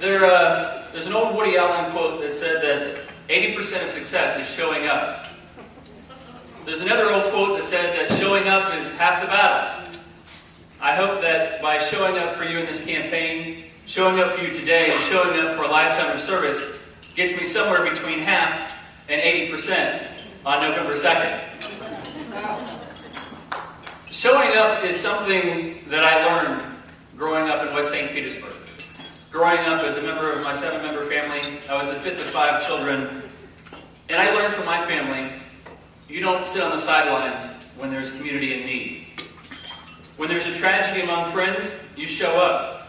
There's an old Woody Allen quote that said that 80% of success is showing up. There's another old quote that said that showing up is half the battle. I hope that by showing up for you in this campaign, showing up for you today, and showing up for a lifetime of service gets me somewhere between half and 80% on November 2nd. Showing up is something that I learned growing up in West St. Petersburg. Growing up as a member of my 7-member family, I was the 5th of 5 children, and I learned from my family, you don't sit on the sidelines when there's community in need. When there's a tragedy among friends, you show up.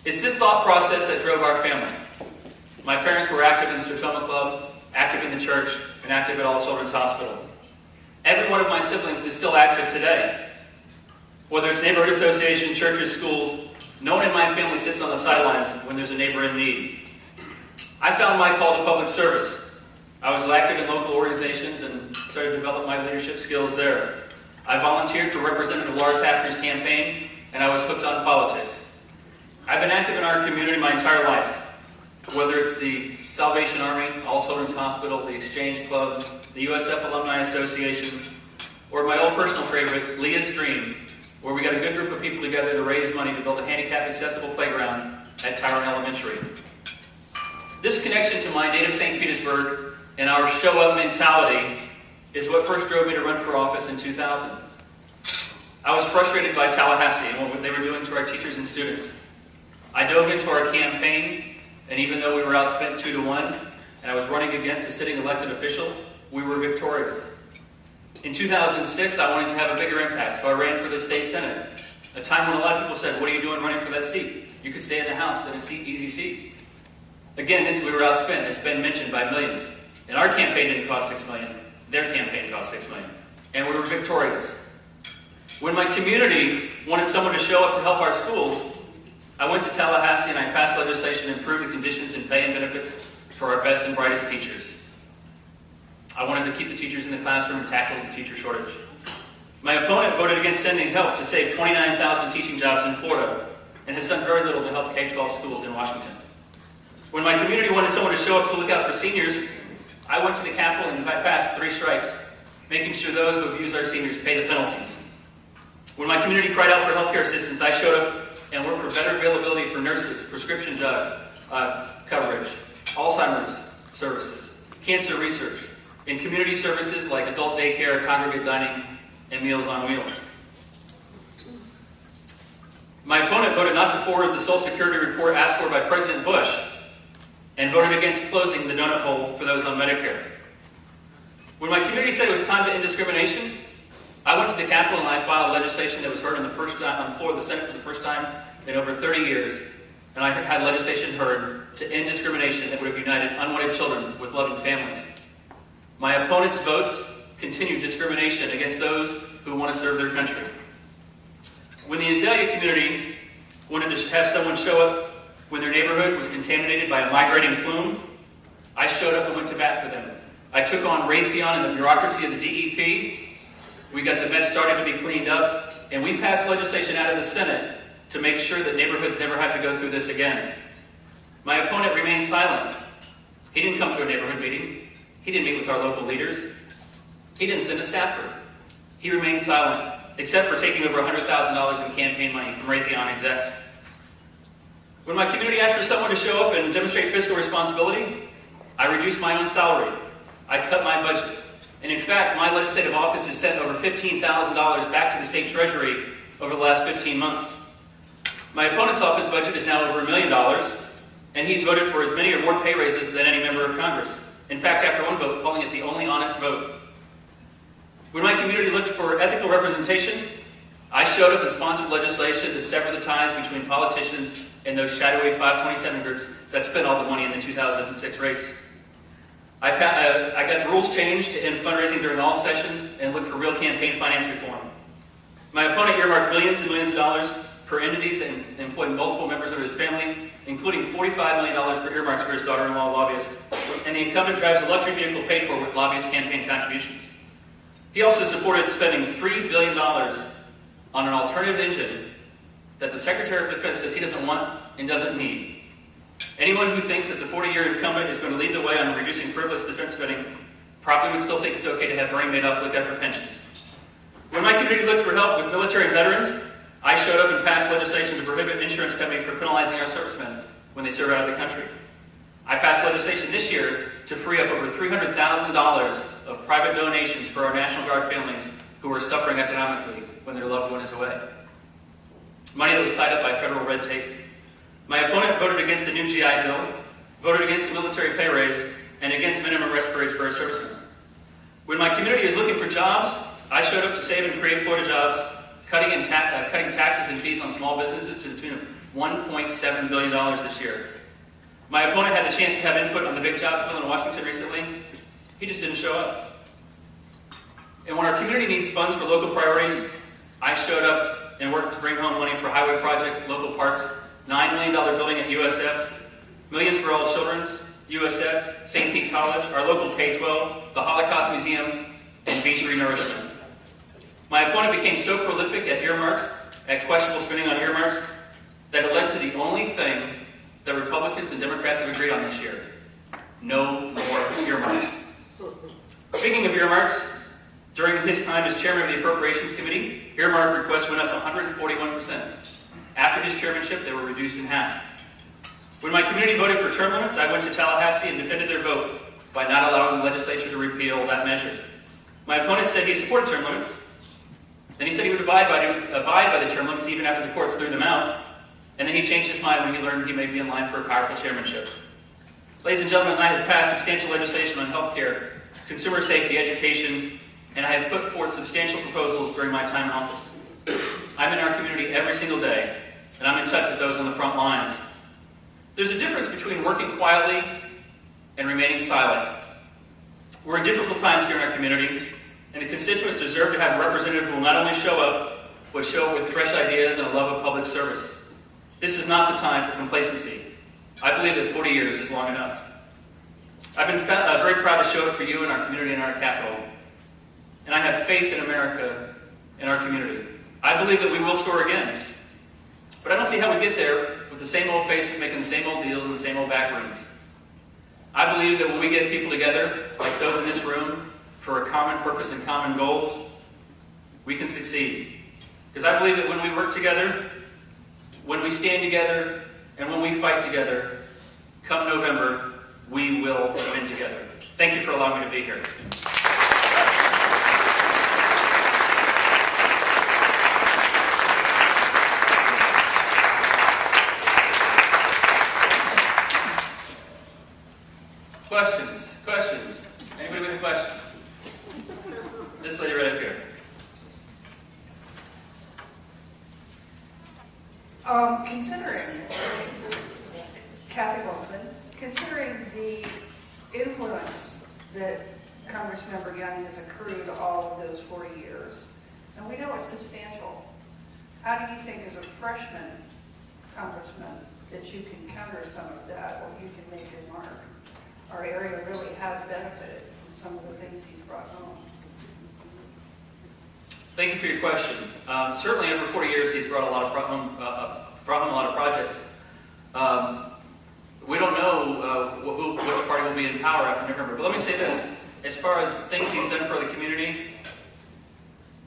It's this thought process that drove our family. My parents were active in the Sertoma Club, active in the church, and active at All Children's Hospital. Every one of my siblings is still active today. Whether it's neighborhood association, churches, schools, no one in my family sits on the sidelines when there's a neighbor in need. I found my call to public service. I was active in local organizations and started to develop my leadership skills there. I volunteered for Representative Lars Hafner's campaign, and I was hooked on politics. I've been active in our community my entire life, whether it's the Salvation Army, All Children's Hospital, the Exchange Club, the USF Alumni Association, or my old personal favorite, Leah's Dream, where we got a good group of people together to raise money to build a handicap-accessible playground at Tyrone Elementary. This connection to my native St. Petersburg and our show-up mentality is what first drove me to run for office in 2000. I was frustrated by Tallahassee and what they were doing to our teachers and students. I dove into our campaign, and even though we were outspent 2-1, and I was running against a sitting elected official, we were victorious. In 2006, I wanted to have a bigger impact, so I ran for the state senate. A time when a lot of people said, what are you doing running for that seat? You could stay in the House in a seat, easy seat. Again, we were outspent. It's been mentioned by millions. And our campaign didn't cost $6 million. Their campaign cost $6 million. And we were victorious. When my community wanted someone to show up to help our schools, I went to Tallahassee and I passed legislation to improve the conditions and pay and benefits for our best and brightest teachers. I wanted to keep the teachers in the classroom and tackle the teacher shortage. My opponent voted against sending help to save 29,000 teaching jobs in Florida and has done very little to help K-12 schools in Washington. When my community wanted someone to show up to look out for seniors, I went to the Capitol and I passed 3 strikes, making sure those who abuse our seniors pay the penalties. When my community cried out for healthcare assistance, I showed up and worked for better availability for nurses, prescription drug coverage, Alzheimer's services, cancer research, and community services like adult daycare, congregate dining, and Meals on Wheels. My opponent voted not to forward the Social Security report asked for by President Bush and voted against closing the donut hole for those on Medicare. When my community said it was time to end discrimination, I went to the Capitol and I filed legislation that was heard on the floor of the Senate for the first time in over 30 years, and I had legislation heard to end discrimination that would have united unwanted children with loving families. My opponent's votes continued discrimination against those who want to serve their country. When the Azalea community wanted to have someone show up when their neighborhood was contaminated by a migrating plume, I showed up and went to bat for them. I took on Raytheon and the bureaucracy of the DEP. We got the mess started to be cleaned up, and we passed legislation out of the Senate to make sure that neighborhoods never have to go through this again. My opponent remained silent. He didn't come to a neighborhood meeting. He didn't meet with our local leaders. He didn't send a staffer. He remained silent, except for taking over $100,000 in campaign money from Raytheon execs. When my community asked for someone to show up and demonstrate fiscal responsibility, I reduced my own salary. I cut my budget. And in fact, my legislative office has sent over $15,000 back to the state treasury over the last 15 months. My opponent's office budget is now over $1 million, and he's voted for as many or more pay raises than any member of Congress. In fact, after one vote, calling it the only honest vote. When my community looked for ethical representation, I showed up and sponsored legislation to sever the ties between politicians and those shadowy 527 groups that spent all the money in the 2006 race. I got the rules changed to end fundraising during all sessions and look for real campaign finance reform. My opponent earmarked millions and millions of dollars for entities and employed multiple members of his family, including $45 million for earmarks for his daughter-in-law lobbyist, and the incumbent drives a luxury vehicle paid for with lobbyist campaign contributions. He also supported spending $3 billion on an alternative engine that the Secretary of Defense says he doesn't want and doesn't need. Anyone who thinks that the 40-year incumbent is going to lead the way on reducing frivolous defense spending probably would still think it's okay to have Bernie Madoff look after pensions. When my community looked for help with military veterans, I showed up and passed legislation to prohibit insurance companies from penalizing our servicemen when they serve out of the country. I passed legislation this year to free up over $300,000 of private donations for our National Guard families who are suffering economically when their loved one is away. Money that was tied up by federal red tape. My opponent voted against the new GI Bill, voted against the military pay raise, and against minimum respirators for our servicemen. When my community is looking for jobs, I showed up to save and create Florida jobs, cutting taxes and fees on small businesses to the tune of $1.7 billion this year. My opponent had the chance to have input on the big jobs bill in Washington recently. He just didn't show up. And when our community needs funds for local priorities, I showed up and worked to bring home money for highway project, local parks, $9 million building at USF, millions for all children's, USF, St. Pete College, our local K-12, the Holocaust Museum, and beach renourishment. My opponent became so prolific at earmarks, at questionable spending on earmarks, that it led to the only thing that Republicans and Democrats have agreed on this year: no more earmarks. Speaking of earmarks, during his time as chairman of the Appropriations Committee, earmark requests went up 141%. After his chairmanship, they were reduced in half. When my community voted for term limits, I went to Tallahassee and defended their vote by not allowing the legislature to repeal that measure. My opponent said he supported term limits. Then he said he would abide by the term limits even after the courts threw them out. And then he changed his mind when he learned he may be in line for a powerful chairmanship. Ladies and gentlemen, I have passed substantial legislation on health care, consumer safety, education, and I have put forth substantial proposals during my time in office. I'm in our community every single day, and I'm in touch with those on the front lines. There's a difference between working quietly and remaining silent. We're in difficult times here in our community, and the constituents deserve to have a representative who will not only show up, but show up with fresh ideas and a love of public service. This is not the time for complacency. I believe that 40 years is long enough. I've been very proud to show up for you in our community and our capital, and I have faith in America and our community. I believe that we will soar again, but I don't see how we get there with the same old faces making the same old deals in the same old back rooms. I believe that when we get people together, like those in this room, for a common purpose and common goals, we can succeed. Because I believe that when we work together, when we stand together, and when we fight together, come November, we will win together. Thank you for allowing me to be here. Questions? Anybody with a question? This lady right up here. Considering, Kathy Wilson, considering the influence that Congressmember Young has accrued all of those 40 years, and we know it's substantial, how do you think as a freshman congressman that you can counter some of that, or you can make your mark? Our area really has benefited from some of the things he's brought home. Thank you for your question. Certainly, over 40 years, he's brought home a lot of projects. We don't know which party will be in power after November. But let me say this: as far as things he's done for the community,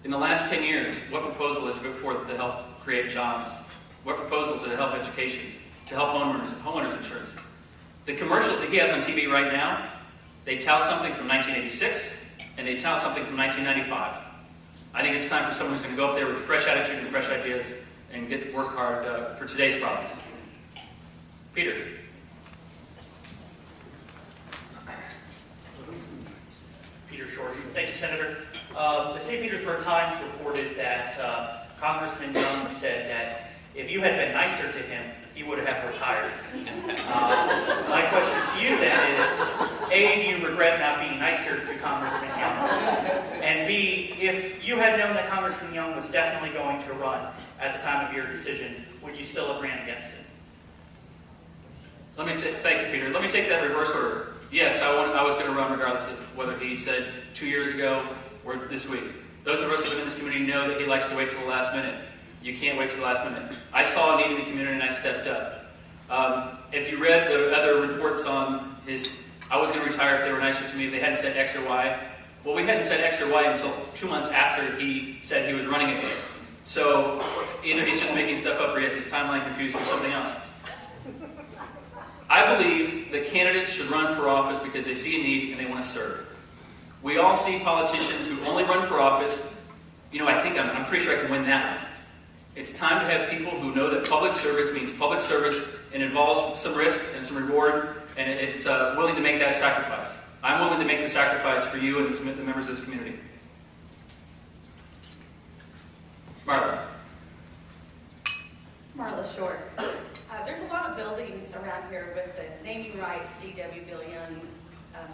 in the last 10 years, what proposal has put forth to help create jobs? What proposal to help education, to help homeowners insurance? The commercials that he has on TV right now, they tout something from 1986, and they tout something from 1995. I think it's time for someone who's going to go up there with fresh attitude and fresh ideas and work hard for today's problems. Peter. Peter Short. Thank you, Senator. The St. Petersburg Times reported that Congressman Young said that if you had been nicer to him, he would have retired. My question to you then is, A, do you regret not being nicer to Congressman Young? And B, if you had known that Congressman Young was definitely going to run at the time of your decision, would you still have ran against him? Thank you, Peter. Let me take that reverse order. Yes, I was going to run regardless of whether he said 2 years ago or this week. Those of us who have been in this community know that he likes to wait till the last minute. You can't wait till the last minute. I saw a need in the community and I stepped up. If you you read the other reports on I was going to retire if they were nicer to me, if they hadn't said X or Y. Well, we hadn't said X or Y until 2 months after he said he was running again. So either he's just making stuff up or he has his timeline confused or something else. I believe that candidates should run for office because they see a need and they want to serve. We all see politicians who only run for office. You know, I'm pretty sure I can win that one. It's time to have people who know that public service means public service and involves some risk and some reward, and it's willing to make that sacrifice. I'm willing to make the sacrifice for you and the members of this community. Marla. Marla Short. There's a lot of buildings around here with the naming rights, C.W. Billion,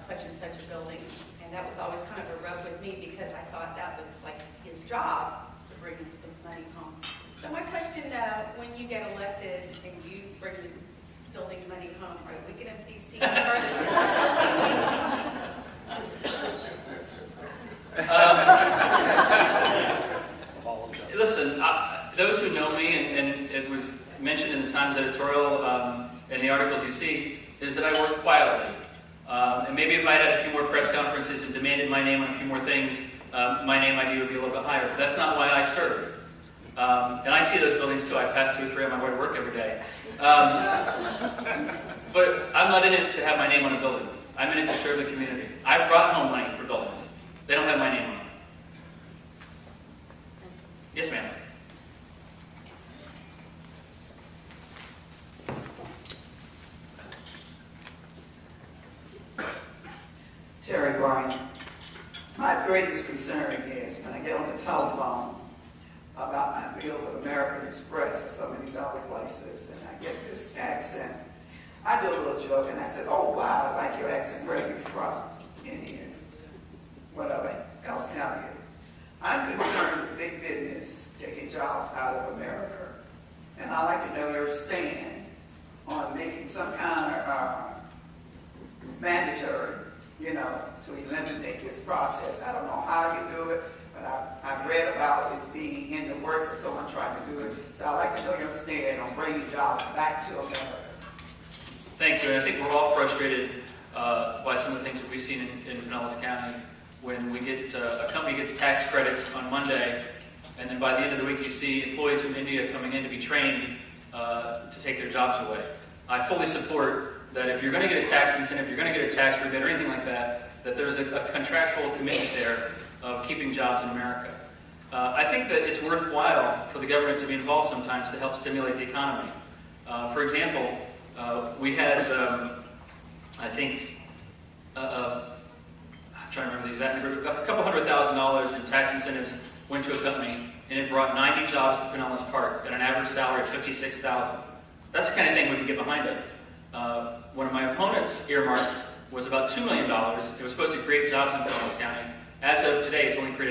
such and such a building. And that was always kind of a rub with me because I thought that was like his job to bring the money home. So my question, when you get elected and you bring the building money home, are we going to be seeing further? Listen, those who know me, and it was mentioned in the Times editorial and the articles you see, is that I work quietly. And maybe if I had a few more press conferences and demanded my name on a few more things, my name ID would be a little bit higher. But that's not why I serve. And I see those buildings too. I pass 2 or 3 on my way to work every day. But I'm not in it to have my name on a building. I'm in it to serve the community. I've brought home money for buildings. They don't have my name on it. Yes, ma'am. Terry Bryan. My greatest concern is when I get on the telephone about my bill with American Express or some of these other places, and I get this accent. I do a little joke, and I said, "Oh wow, I like your accent. Where are you from? Indian, whatever else have you." I'm concerned with big business taking jobs out of America, and I'd like to know your stand on making some kind of mandatory, to eliminate this process. I don't know how you do it, but I've read about it being in the works of someone trying to do it. So I'd like to know your stand on bringing jobs back to America. Thank you. And I think we're all frustrated by some of the things that we've seen in Pinellas County when we get a company gets tax credits on Monday, and then by the end of the week you see employees from India coming in to be trained to take their jobs away. I fully support that if you're going to get a tax incentive, if you're going to get a tax rebate or anything like that, that there's a contractual commitment there of keeping jobs in America. I think that it's worthwhile for the government to be involved sometimes to help stimulate the economy. For example, we had, I think, I'm trying to remember the exact number, a couple $100,000 in tax incentives went to a company, and it brought 90 jobs to Pinellas Park at an average salary of $56,000. That's the kind of thing we can get behind it. One of my opponent's earmarks was about $2 million. It was supposed to create jobs in Pinellas County. As of today, it's only created